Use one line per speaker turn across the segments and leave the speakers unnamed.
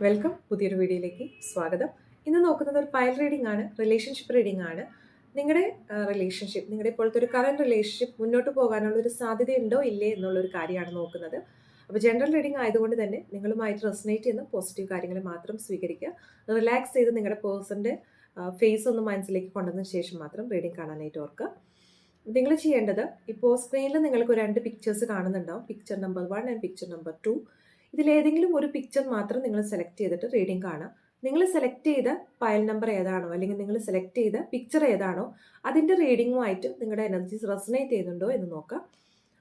Welcome പുതിയൊരു വീഡിയോയിലേക്ക് സ്വാഗതം. ഇന്ന് നോക്കുന്നത് ഒരു പൈൽ റീഡിംഗ് ആണ്, റിലേഷൻഷിപ്പ് റീഡിംഗ് ആണ്. നിങ്ങളുടെ റിലേഷൻഷിപ്പ്, നിങ്ങളുടെ ഇപ്പോഴത്തെ ഒരു കറന്റ് റിലേഷൻഷിപ്പ് മുന്നോട്ട് പോകാനുള്ള ഒരു സാധ്യതയുണ്ടോ ഇല്ലേ എന്നുള്ളൊരു കാര്യമാണ് നോക്കുന്നത്. അപ്പോൾ ജനറൽ റീഡിംഗ് ആയതുകൊണ്ട് തന്നെ നിങ്ങളുമായിട്ട് റെസനേറ്റ് ചെയ്യുന്ന പോസിറ്റീവ് കാര്യങ്ങൾ മാത്രം സ്വീകരിക്കുക. റിലാക്സ് ചെയ്ത് നിങ്ങളുടെ പേഴ്സൻ്റെ ഫേസ് ഒന്ന് മനസ്സിലേക്ക് കൊണ്ടുവന്നതിന് ശേഷം മാത്രം റീഡിംഗ് കാണാനായിട്ട് ഓർക്കുക. നിങ്ങൾ ചെയ്യേണ്ടത്, ഇപ്പോൾ സ്ക്രീനിൽ നിങ്ങൾക്ക് രണ്ട് പിക്ചേഴ്സ് കാണുന്നുണ്ടാവും, picture number 1 and picture number 2. ഇതിലേതെങ്കിലും ഒരു പിക്ചർ മാത്രം നിങ്ങൾ സെലക്ട് ചെയ്തിട്ട് റീഡിംഗ് കാണാം. നിങ്ങൾ സെലക്ട് ചെയ്ത ഫയൽ നമ്പർ ഏതാണോ അല്ലെങ്കിൽ നിങ്ങൾ സെലക്ട് ചെയ്ത പിക്ചർ ഏതാണോ അതിൻ്റെ റീഡിങ്ങുമായിട്ട് നിങ്ങളുടെ എനർജീസ് റെസനേറ്റ് ചെയ്യുന്നുണ്ടോ എന്ന് നോക്കാം.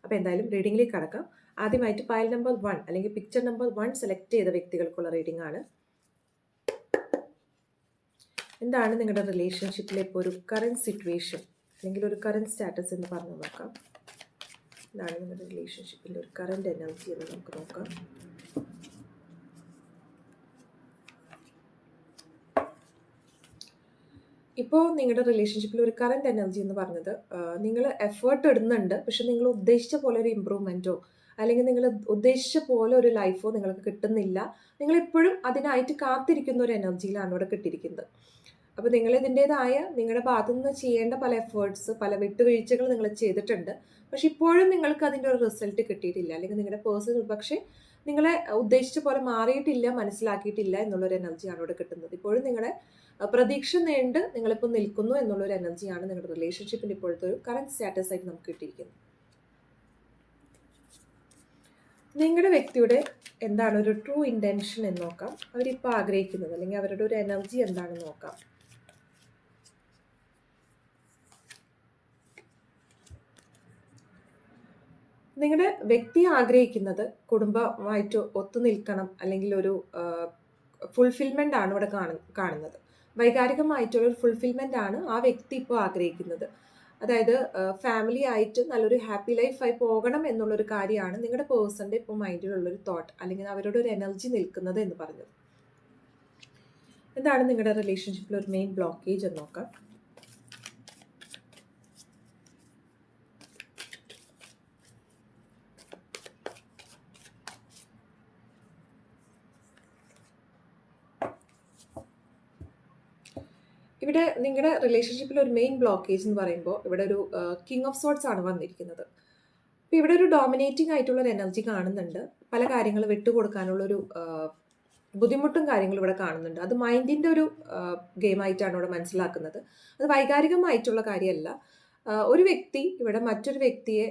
അപ്പോൾ എന്തായാലും റീഡിങ്ങിലേക്ക് കടക്കാം. ആദ്യമായിട്ട് ഫയൽ നമ്പർ 1 അല്ലെങ്കിൽ പിക്ചർ നമ്പർ 1 സെലക്ട് ചെയ്ത വ്യക്തികൾക്കുള്ള റീഡിംഗ് ആണ്. എന്താണ് നിങ്ങളുടെ റിലേഷൻഷിപ്പിലെ ഇപ്പോൾ ഒരു കറൻറ്റ് സിറ്റുവേഷൻ അല്ലെങ്കിൽ ഒരു കറൻറ്റ് സ്റ്റാറ്റസ് എന്ന് പറഞ്ഞു നോക്കാം. എന്താണ് നിങ്ങളുടെ റിലേഷൻഷിപ്പിൻ്റെ ഒരു കറൻറ്റ് എനർജി എന്ന് നമുക്ക് നോക്കാം. ഇപ്പോൾ നിങ്ങളുടെ റിലേഷൻഷിപ്പിൽ ഒരു കറൻറ്റ് എനർജി എന്ന് പറഞ്ഞത്, നിങ്ങൾ എഫേർട്ട് ഇടുന്നുണ്ട്, പക്ഷെ നിങ്ങൾ ഉദ്ദേശിച്ച പോലെ ഒരു ഇമ്പ്രൂവ്മെൻറ്റോ അല്ലെങ്കിൽ നിങ്ങൾ ഉദ്ദേശിച്ച പോലെ ഒരു ലൈഫോ നിങ്ങൾക്ക് കിട്ടുന്നില്ല. നിങ്ങളിപ്പോഴും അതിനായിട്ട് കാത്തിരിക്കുന്ന ഒരു എനർജിയിലാണ് ഇവിടെ കിട്ടിയിരിക്കുന്നത്. അപ്പോൾ നിങ്ങൾ ഇതിൻ്റേതായ നിങ്ങളുടെ ഭാഗത്തു നിന്ന് ചെയ്യേണ്ട പല എഫേർട്സ്, പല വിട്ടുവീഴ്ചകൾ നിങ്ങൾ ചെയ്തിട്ടുണ്ട്. പക്ഷെ ഇപ്പോഴും നിങ്ങൾക്ക് അതിൻ്റെ ഒരു റിസൾട്ട് കിട്ടിയിട്ടില്ല, അല്ലെങ്കിൽ നിങ്ങളുടെ പേഴ്സൺ പക്ഷേ നിങ്ങളെ ഉദ്ദേശിച്ച പോലെ മാറിയിട്ടില്ല, മനസ്സിലാക്കിയിട്ടില്ല എന്നുള്ളൊരു എനർജിയാണ് ഇവിടെ കിട്ടുന്നത്. ഇപ്പോഴും നിങ്ങളെ പ്രതീക്ഷ നീണ്ട് നിങ്ങളിപ്പോൾ നിൽക്കുന്നു എന്നുള്ളൊരു എനർജിയാണ് നിങ്ങളുടെ റിലേഷൻഷിപ്പിൻ്റെ ഇപ്പോഴത്തെ ഒരു കറൻറ്റ് സ്റ്റാറ്റസ് ആയിട്ട് നമുക്ക് കിട്ടിയിരിക്കുന്നത്. നിങ്ങളുടെ വ്യക്തിയുടെ എന്താണ് ഒരു ട്രൂ ഇൻറ്റൻഷൻ എന്ന് നോക്കാം. അവരിപ്പോൾ ആഗ്രഹിക്കുന്നത് അല്ലെങ്കിൽ അവരുടെ ഒരു എനർജി എന്താണെന്ന് നോക്കാം. നിങ്ങളുടെ വ്യക്തി ആഗ്രഹിക്കുന്നത് കുടുംബമായിട്ട് ഒത്തുനിൽക്കണം, അല്ലെങ്കിൽ ഒരു ഫുൾഫിൽമെൻ്റ് ആണ് ഇവിടെ കാണുന്നത്. വൈകാരികമായിട്ടുള്ള ഒരു ഫുൾഫിൽമെൻ്റ് ആണ് ആ വ്യക്തി ഇപ്പോൾ ആഗ്രഹിക്കുന്നത്. അതായത് ഫാമിലി ആയിട്ട് നല്ലൊരു ഹാപ്പി ലൈഫായി പോകണം എന്നുള്ളൊരു കാര്യമാണ് നിങ്ങളുടെ പേഴ്സൻ്റെ ഇപ്പോൾ മൈൻഡിലുള്ളൊരു തോട്ട് അല്ലെങ്കിൽ അവരുടെ ഒരു എനർജി നിൽക്കുന്നത് എന്ന് പറഞ്ഞത്. എന്താണ് നിങ്ങളുടെ റിലേഷൻഷിപ്പിൽ ഒരു മെയിൻ ബ്ലോക്കേജ് എന്ന് നോക്കാം. ഇവിടെ നിങ്ങളുടെ റിലേഷൻഷിപ്പിൽ ഒരു മെയിൻ ബ്ലോക്കേജ് എന്ന് പറയുമ്പോൾ ഇവിടെ ഒരു കിങ് ഓഫ് സോർട്സ് ആണ് വന്നിരിക്കുന്നത്. അപ്പോൾ ഇവിടെ ഒരു ഡോമിനേറ്റിംഗ് ആയിട്ടുള്ളൊരു എനർജി കാണുന്നുണ്ട്. പല കാര്യങ്ങൾ വിട്ടുകൊടുക്കാനുള്ളൊരു ബുദ്ധിമുട്ടും കാര്യങ്ങളും ഇവിടെ കാണുന്നുണ്ട്. അത് മൈൻഡിൻ്റെ ഒരു ഗെയിമായിട്ടാണ് ഇവിടെ മനസ്സിലാക്കുന്നത്. അത് വൈകാരികമായിട്ടുള്ള കാര്യമല്ല. ഒരു വ്യക്തി ഇവിടെ മറ്റൊരു വ്യക്തിയെ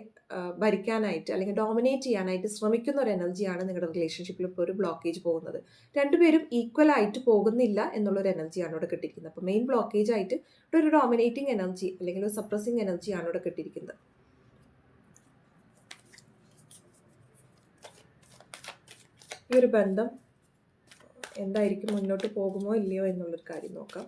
ഭരിക്കാനായിട്ട് അല്ലെങ്കിൽ ഡോമിനേറ്റ് ചെയ്യാനായിട്ട് ശ്രമിക്കുന്ന ഒരു എനർജിയാണ് നിങ്ങളുടെ റിലേഷൻഷിപ്പിൽ ഇപ്പോൾ ഒരു ബ്ലോക്കേജ് പോകുന്നത്. രണ്ടുപേരും ഈക്വൽ ആയിട്ട് പോകുന്നില്ല എന്നുള്ളൊരു എനർജിയാണ് ഇവിടെ കിട്ടിയിരിക്കുന്നത്. അപ്പോൾ മെയിൻ ബ്ലോക്കേജ് ആയിട്ട് ഇവിടെ ഒരു ഡോമിനേറ്റിംഗ് എനർജി അല്ലെങ്കിൽ ഒരു സപ്രസിങ് എനർജിയാണ് ഇവിടെ കിട്ടിയിരിക്കുന്നത്. ഈ ഒരു ബന്ധം എന്തായിരിക്കും, മുന്നോട്ട് പോകുമോ ഇല്ലയോ എന്നുള്ളൊരു കാര്യം നോക്കാം.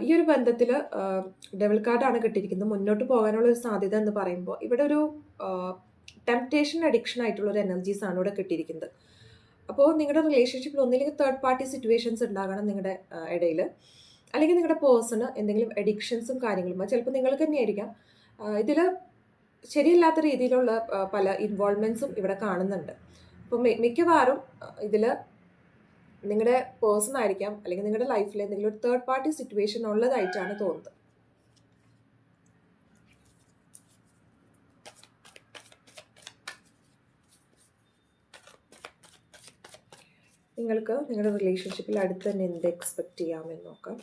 ഈ ഒരു ബന്ധത്തിൽ ഡെവിൾ കാർഡാണ് കിട്ടിയിരിക്കുന്നത്. മുന്നോട്ട് പോകാനുള്ള ഒരു സാധ്യത എന്ന് പറയുമ്പോൾ ഇവിടെ ഒരു ടെംപ്റ്റേഷൻ അഡിക്ഷൻ ആയിട്ടുള്ള ഒരു എനർജീസാണ് ഇവിടെ കിട്ടിയിരിക്കുന്നത്. അപ്പോൾ നിങ്ങളുടെ റിലേഷൻഷിപ്പിൽ ഒന്നില്ലെങ്കിൽ തേർഡ് പാർട്ടി സിറ്റുവേഷൻസ് ഉണ്ടാകണം നിങ്ങളുടെ ഇടയിൽ, അല്ലെങ്കിൽ നിങ്ങളുടെ പേഴ്സണ് എന്തെങ്കിലും അഡിക്ഷൻസും കാര്യങ്ങളും ചിലപ്പോൾ നിങ്ങൾക്ക് തന്നെയായിരിക്കാം. ഇതിൽ ശരിയല്ലാത്ത രീതിയിലുള്ള പല ഇൻവോൾവ്മെൻറ്റ്സും ഇവിടെ കാണുന്നുണ്ട്. അപ്പോൾ മിക്കവാറും ഇതിൽ നിങ്ങളുടെ പേഴ്സൺ ആയിരിക്കാം, അല്ലെങ്കിൽ നിങ്ങളുടെ ലൈഫിൽ എന്തെങ്കിലും ഒരു തേർഡ് പാർട്ടി സിറ്റുവേഷൻ ഉള്ളതായിട്ടാണ് തോന്നുന്നത്. നിങ്ങൾക്ക് നിങ്ങളുടെ റിലേഷൻഷിപ്പിൽ അടുത്ത് തന്നെ എന്ത് എക്സ്പെക്റ്റ് ചെയ്യാമെന്ന് നോക്കാം.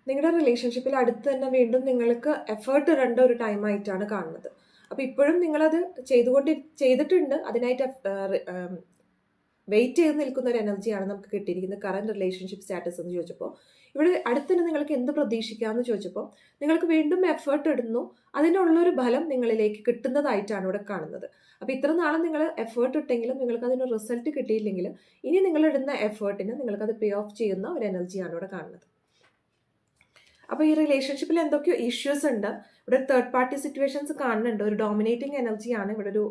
നിങ്ങളുടെ റിലേഷൻഷിപ്പിൽ അടുത്ത് തന്നെ വീണ്ടും നിങ്ങൾക്ക് എഫേർട്ട് ഇടേണ്ട ഒരു ടൈമായിട്ടാണ് കാണുന്നത്. അപ്പോൾ ഇപ്പോഴും നിങ്ങളത് ചെയ്തിട്ടുണ്ട്, അതിനായിട്ട് വെയിറ്റ് ചെയ്ത് നിൽക്കുന്ന ഒരു എനർജിയാണ് നമുക്ക് കിട്ടിയിരിക്കുന്നത്. കറൻറ്റ് റിലേഷൻഷിപ്പ് സ്റ്റാറ്റസ് എന്ന് ചോദിച്ചപ്പോൾ ഇവിടെ അടുത്ത് തന്നെ നിങ്ങൾക്ക് എന്ത് പ്രതീക്ഷിക്കാമെന്ന് ചോദിച്ചപ്പോൾ നിങ്ങൾക്ക് വീണ്ടും എഫേർട്ട് ഇടുന്നു, അതിനുള്ളൊരു ഫലം നിങ്ങളിലേക്ക് കിട്ടുന്നതായിട്ടാണ് ഇവിടെ കാണുന്നത്. അപ്പോൾ ഇത്ര നാളും നിങ്ങൾ എഫേർട്ട് ഇട്ടെങ്കിലും നിങ്ങൾക്ക് അതിനൊരു റിസൾട്ട് കിട്ടിയില്ലെങ്കിലും ഇനി നിങ്ങളിടുന്ന എഫേർട്ടിന് നിങ്ങൾക്കത് പേ ഓഫ് ചെയ്യുന്ന ഒരു എനർജിയാണ് ഇവിടെ കാണുന്നത്. അപ്പോൾ ഈ റിലേഷൻഷിപ്പിൽ എന്തൊക്കെയോ ഇഷ്യൂസ് ഉണ്ട്. ഇവിടെ തേർഡ് പാർട്ടി സിറ്റുവേഷൻസ് കാണുന്നുണ്ട്. ഒരു ഡോമിനേറ്റിംഗ് എനർജിയാണ് ഇവിടെ ഒരു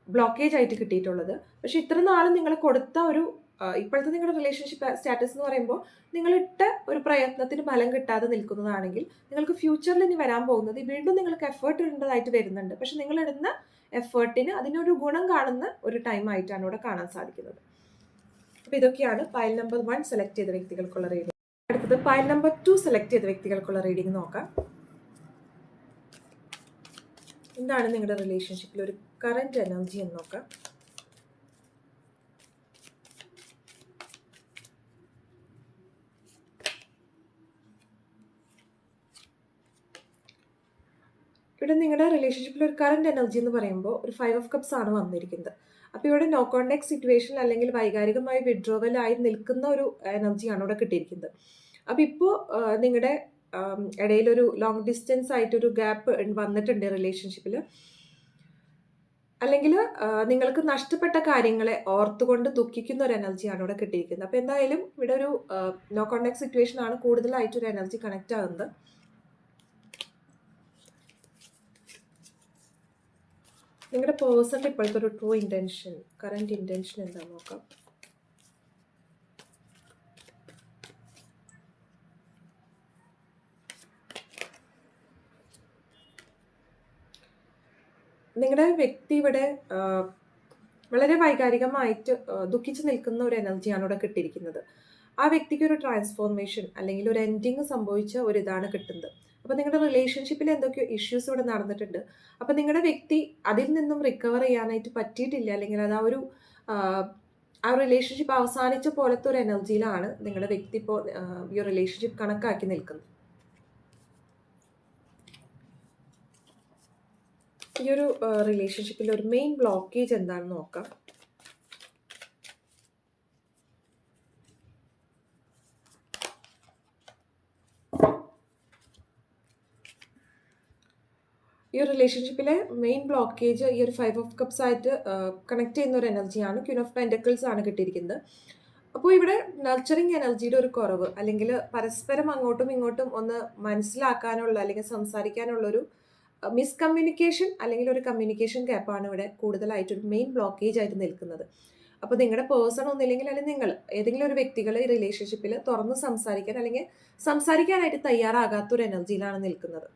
ബ്ലോക്കേജ് ആയിട്ട് കിട്ടിയിട്ടുള്ളത്. പക്ഷെ ഇത്ര നാളും നിങ്ങൾ കൊടുത്ത ഒരു ഇപ്പോഴത്തെ നിങ്ങളുടെ റിലേഷൻഷിപ്പ് സ്റ്റാറ്റസ് എന്ന് പറയുമ്പോൾ നിങ്ങളിട്ട ഒരു പ്രയത്നത്തിന് ഫലം കിട്ടാതെ നിൽക്കുന്നതാണെങ്കിൽ നിങ്ങൾക്ക് ഫ്യൂച്ചറിൽ ഇനി വരാൻ പോകുന്നത് വീണ്ടും നിങ്ങൾക്ക് എഫേർട്ട് ഇടേണ്ടതായിട്ട് വരുന്നുണ്ട്. പക്ഷെ നിങ്ങൾ ഇടുന്ന എഫേർട്ടിന് അതിനൊരു ഗുണം കാണുന്ന ഒരു ടൈം ആയിട്ടാണ് ഇവിടെ കാണാൻ സാധിക്കുന്നത്. അപ്പോൾ ഇതൊക്കെയാണ് പൈൽ നമ്പർ 1 സെലക്ട് ചെയ്ത വ്യക്തികൾക്കുള്ള റീഡിംഗ്. അടുത്തത് പൈൽ നമ്പർ 2 സെലക്ട് ചെയ്ത വ്യക്തികൾക്കുള്ള റീഡിംഗ് നോക്കാം. എന്താണ് നിങ്ങളുടെ റിലേഷൻഷിപ്പിൽ ഒരു കറന്റ് എനർജി എന്ന് നോക്കാം. ഇവിടെ നിങ്ങളുടെ റിലേഷൻഷിപ്പിൽ ഒരു കറന്റ് എനർജി എന്ന് പറയുമ്പോൾ ഒരു 5 ഓഫ് കപ്സ് ആണ് വന്നിരിക്കുന്നത്. അപ്പോൾ ഇവിടെ നോ കോണ്ടാക്ട് സിറ്റുവേഷൻ അല്ലെങ്കിൽ വൈകാരികമായി വിഡ്രോവലായി നിൽക്കുന്ന ഒരു എനർജിയാണ് ഇവിടെ കിട്ടിയിരിക്കുന്നത്. അപ്പോൾ ഇപ്പോൾ നിങ്ങളുടെ ഇടയിലൊരു ലോങ് ഡിസ്റ്റൻസ് ആയിട്ടൊരു ഗ്യാപ്പ് വന്നിട്ടുണ്ട് റിലേഷൻഷിപ്പിൽ. അല്ലെങ്കിൽ നിങ്ങൾക്ക് നഷ്ടപ്പെട്ട കാര്യങ്ങളെ ഓർത്തുകൊണ്ട് ദുഃഖിക്കുന്ന ഒരു എനർജിയാണ് ഇവിടെ കിട്ടിയിരിക്കുന്നത്. അപ്പോൾ എന്തായാലും ഇവിടെ ഒരു നോ കോണ്ടാക്ട് സിറ്റുവേഷൻ ആണ് കൂടുതലായിട്ടൊരു എനർജി കണക്റ്റ് ആകുന്നത്. നിങ്ങളുടെ പേഴ്സണിൻ്റെ ഇപ്പോഴത്തെ ഒരു ട്രൂ ഇൻറ്റൻഷൻ, കറൻറ്റ് ഇൻറ്റൻഷൻ എന്താണെന്ന് നോക്കാം. നിങ്ങളുടെ വ്യക്തി ഇവിടെ വളരെ വൈകാരികമായിട്ട് ദുഃഖിച്ച് നിൽക്കുന്ന ഒരു എനർജിയാണ് ഇവിടെ കിട്ടിയിരിക്കുന്നത്. ആ വ്യക്തിക്ക് ഒരു ട്രാൻസ്ഫോർമേഷൻ അല്ലെങ്കിൽ ഒരു എൻഡിങ് സംഭവിച്ച ഒരു ഇതാണ് കിട്ടുന്നത്. അപ്പോൾ നിങ്ങളുടെ റിലേഷൻഷിപ്പിൽ എന്തൊക്കെയോ ഇഷ്യൂസ് ഇവിടെ നടന്നിട്ടുണ്ട്. അപ്പോൾ നിങ്ങളുടെ വ്യക്തി അതിൽ നിന്നും റിക്കവർ ചെയ്യാനായിട്ട് പറ്റിയിട്ടില്ല, അല്ലെങ്കിൽ അത് ആ റിലേഷൻഷിപ്പ് അവസാനിച്ച പോലത്തെ ഒരു എനർജിയിലാണ് നിങ്ങളുടെ വ്യക്തി ഇപ്പോൾ ഈ റിലേഷൻഷിപ്പ് കണക്കാക്കി നിൽക്കുന്നത്. ഈ ഒരു റിലേഷൻഷിപ്പിൽ ഒരു മെയിൻ ബ്ലോക്കേജ് എന്താണെന്ന് നോക്കാം. ഈ ഒരു റിലേഷൻഷിപ്പിലെ മെയിൻ ബ്ലോക്കേജ് ഈ ഒരു 5 ഓഫ് കപ്സ് ആയിട്ട് കണക്ട് ചെയ്യുന്ന ഒരു എനർജിയാണ്. ക്വീൻ ഓഫ് പെൻറ്റക്കിൾസ് ആണ് കിട്ടിയിരിക്കുന്നത്. അപ്പോൾ ഇവിടെ നർച്ചറിങ് എനർജിയുടെ ഒരു കുറവ്, അല്ലെങ്കിൽ പരസ്പരം അങ്ങോട്ടും ഇങ്ങോട്ടും ഒന്ന് മനസ്സിലാക്കാനുള്ള അല്ലെങ്കിൽ സംസാരിക്കാനുള്ളൊരു മിസ്കമ്മ്യൂണിക്കേഷൻ അല്ലെങ്കിൽ ഒരു കമ്മ്യൂണിക്കേഷൻ ഗ്യാപ്പാണ് ഇവിടെ കൂടുതലായിട്ടൊരു മെയിൻ ബ്ലോക്കേജ് ആയിട്ട് നിൽക്കുന്നത്. അപ്പോൾ നിങ്ങളുടെ പേഴ്സൺ ഒന്നില്ലെങ്കിൽ അല്ലെങ്കിൽ നിങ്ങൾ ഏതെങ്കിലും ഒരു വ്യക്തികൾ ഈ റിലേഷൻഷിപ്പിൽ തുറന്ന് സംസാരിക്കാൻ അല്ലെങ്കിൽ സംസാരിക്കാനായിട്ട് തയ്യാറാകാത്തൊരു എനർജിയിലാണ് നിൽക്കുന്നത്.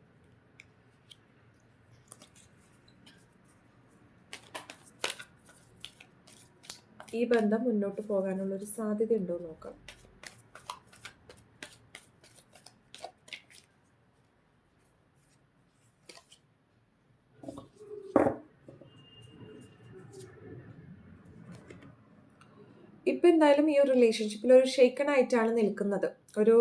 ഈ ബന്ധം മുന്നോട്ട് പോകാനുള്ളൊരു സാധ്യത ഉണ്ടോ നോക്കാം. ഇപ്പം എന്തായാലും ഈ ഒരു റിലേഷൻഷിപ്പിൽ ഒരു ഷേക്കൺ ആയിട്ടാണ് നിൽക്കുന്നത്. ഒരു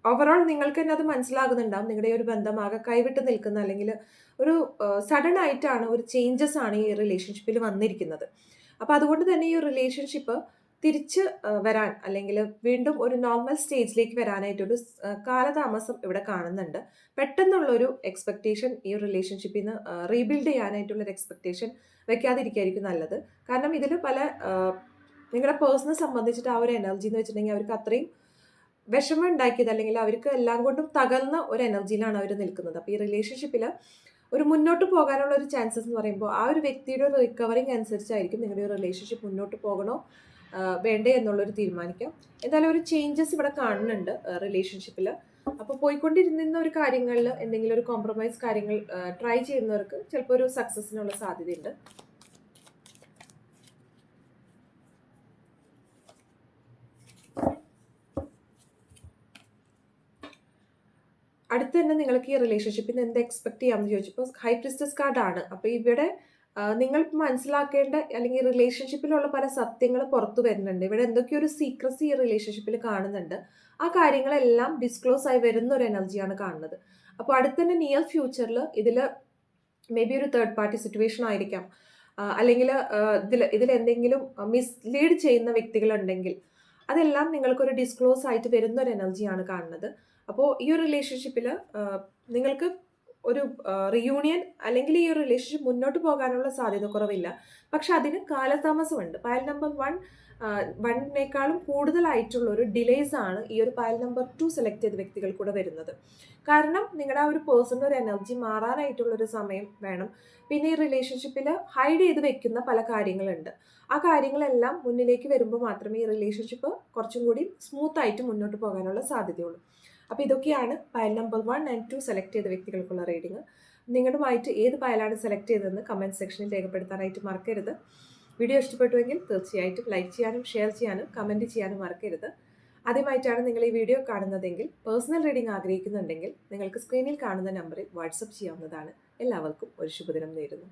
ഓവറോൾ നിങ്ങൾക്ക് തന്നെ അത് മനസ്സിലാകുന്നുണ്ടാവും. നിങ്ങളുടെ ഒരു ബന്ധം ആകെ കൈവിട്ട് നിൽക്കുന്ന, അല്ലെങ്കിൽ ഒരു സഡൻ ആയിട്ടാണ് ഒരു ചേഞ്ചസ് ആണ് ഈ റിലേഷൻഷിപ്പിൽ വന്നിരിക്കുന്നത്. അപ്പോൾ അതുകൊണ്ട് തന്നെ ഈ റിലേഷൻഷിപ്പ് തിരിച്ച് വരാൻ അല്ലെങ്കിൽ വീണ്ടും ഒരു നോർമൽ സ്റ്റേജിലേക്ക് വരാനായിട്ടൊരു കാലതാമസം ഇവിടെ കാണുന്നുണ്ട്. പെട്ടെന്നുള്ളൊരു എക്സ്പെക്റ്റേഷൻ ഈ റിലേഷൻഷിപ്പിൽ നിന്ന് റീബിൽഡ് ചെയ്യാനായിട്ടുള്ളൊരു എക്സ്പെക്റ്റേഷൻ വെക്കാതിരിക്കുകയായിരിക്കും നല്ലത്. കാരണം ഇതിൽ പല നിങ്ങളുടെ പേഴ്സണെ സംബന്ധിച്ചിട്ട് ആ ഒരു എനർജി എന്ന് വെച്ചിട്ടുണ്ടെങ്കിൽ അവർക്ക് അത്രയും വിഷമം ഉണ്ടാക്കിയത്, അല്ലെങ്കിൽ അവർക്ക് എല്ലാം കൊണ്ടും തകർന്ന ഒരു എനർജിയിലാണ് അവർ നിൽക്കുന്നത്. അപ്പോൾ ഈ റിലേഷൻഷിപ്പിൽ ഒരു മുന്നോട്ട് പോകാനുള്ള ഒരു ചാൻസസ് എന്ന് പറയുമ്പോൾ ആ ഒരു വ്യക്തിയുടെ ഒരു റിക്കവറിങ് അനുസരിച്ചായിരിക്കും നിങ്ങളുടെ ഒരു റിലേഷൻഷിപ്പ് മുന്നോട്ട് പോകണോ വേണ്ടേ എന്നുള്ളൊരു തീരുമാനിക്കാം. എന്തായാലും ഒരു ചേഞ്ചസ് ഇവിടെ കാണുന്നുണ്ട് റിലേഷൻഷിപ്പിൽ. അപ്പോൾ പോയിക്കൊണ്ടിരുന്ന ഒരു കാര്യങ്ങളിൽ എന്തെങ്കിലും ഒരു കോംപ്രമൈസ് കാര്യങ്ങൾ ട്രൈ ചെയ്യുന്നവർക്ക് ചിലപ്പോൾ ഒരു സക്സസ്സിനുള്ള സാധ്യതയുണ്ട്. അടുത്ത് തന്നെ നിങ്ങൾക്ക് ഈ റിലേഷൻഷിപ്പിൽ നിന്ന് എന്ത് എക്സ്പെക്ട് ചെയ്യാമെന്ന് ചോദിച്ചപ്പോൾ ഹൈ പ്രിസ്റ്റസ് കാർഡാണ്. അപ്പോൾ ഇവിടെ നിങ്ങൾ മനസ്സിലാക്കേണ്ട അല്ലെങ്കിൽ റിലേഷൻഷിപ്പിലുള്ള പല സത്യങ്ങൾ പുറത്തു വരുന്നുണ്ട്. ഇവിടെ എന്തൊക്കെയോ ഒരു സീക്രസി ഈ റിലേഷൻഷിപ്പിൽ കാണുന്നുണ്ട്. ആ കാര്യങ്ങളെല്ലാം ഡിസ്ക്ലോസ് ആയി വരുന്ന ഒരു എനർജിയാണ് കാണുന്നത്. അപ്പോൾ അടുത്ത് തന്നെ നിയർ ഫ്യൂച്ചറിൽ ഇതിൽ മേ ബി ഒരു തേർഡ് പാർട്ടി സിറ്റുവേഷൻ ആയിരിക്കാം, അല്ലെങ്കിൽ ഇതിൽ എന്തെങ്കിലും മിസ്ലീഡ് ചെയ്യുന്ന വ്യക്തികളുണ്ടെങ്കിൽ അതെല്ലാം നിങ്ങൾക്കൊരു ഡിസ്ക്ലോസ് ആയിട്ട് വരുന്ന ഒരു എനർജിയാണ് കാണുന്നത്. അപ്പോൾ ഈ ഒരു റിലേഷൻഷിപ്പിൽ നിങ്ങൾക്ക് ഒരു റിയൂണിയൻ അല്ലെങ്കിൽ ഈ ഒരു റിലേഷൻഷിപ്പ് മുന്നോട്ട് പോകാനുള്ള സാധ്യത കുറവില്ല. പക്ഷെ അതിന് കാലതാമസമുണ്ട്. പയൽ നമ്പർ 1 കൂടുതലായിട്ടുള്ള ഒരു ഡിലേസ് ആണ് ഈ ഒരു പയൽ നമ്പർ 2 സെലക്ട് ചെയ്ത വ്യക്തികൾ കൂടെ വരുന്നത്. കാരണം നിങ്ങളുടെ ആ ഒരു പേഴ്സണിൻ്റെ ഒരു എനർജി മാറാനായിട്ടുള്ളൊരു സമയം വേണം. പിന്നെ ഈ റിലേഷൻഷിപ്പിൽ ഹൈഡ് ചെയ്ത് വെക്കുന്ന പല കാര്യങ്ങളുണ്ട്. ആ കാര്യങ്ങളെല്ലാം മുന്നിലേക്ക് വരുമ്പോൾ മാത്രമേ ഈ റിലേഷൻഷിപ്പ് കുറച്ചും കൂടി സ്മൂത്ത് ആയിട്ട് മുന്നോട്ട് പോകാനുള്ള സാധ്യതയുള്ളൂ. അപ്പോൾ ഇതൊക്കെയാണ് പയൽ നമ്പർ 1 ആൻഡ് 2 സെലക്ട് ചെയ്ത വ്യക്തികൾക്കുള്ള റീഡിങ്. നിങ്ങളുമായിട്ട് ഏത് പയലാണ് സെലക്ട് ചെയ്തതെന്ന് കമൻറ്റ് സെക്ഷനിൽ രേഖപ്പെടുത്താനായിട്ട് മറക്കരുത്. വീഡിയോ ഇഷ്ടപ്പെട്ടുവെങ്കിൽ തീർച്ചയായിട്ടും ലൈക്ക് ചെയ്യാനും ഷെയർ ചെയ്യാനും കമൻറ്റ് ചെയ്യാനും മറക്കരുത്. ആദ്യമായിട്ടാണ് നിങ്ങൾ ഈ വീഡിയോ കാണുന്നതെങ്കിൽ പേഴ്സണൽ റീഡിംഗ് ആഗ്രഹിക്കുന്നുണ്ടെങ്കിൽ നിങ്ങൾക്ക് സ്ക്രീനിൽ കാണുന്ന നമ്പറിൽ വാട്സപ്പ് ചെയ്യാവുന്നതാണ്. എല്ലാവർക്കും ഒരു ശുഭദിനം നേരുന്നു.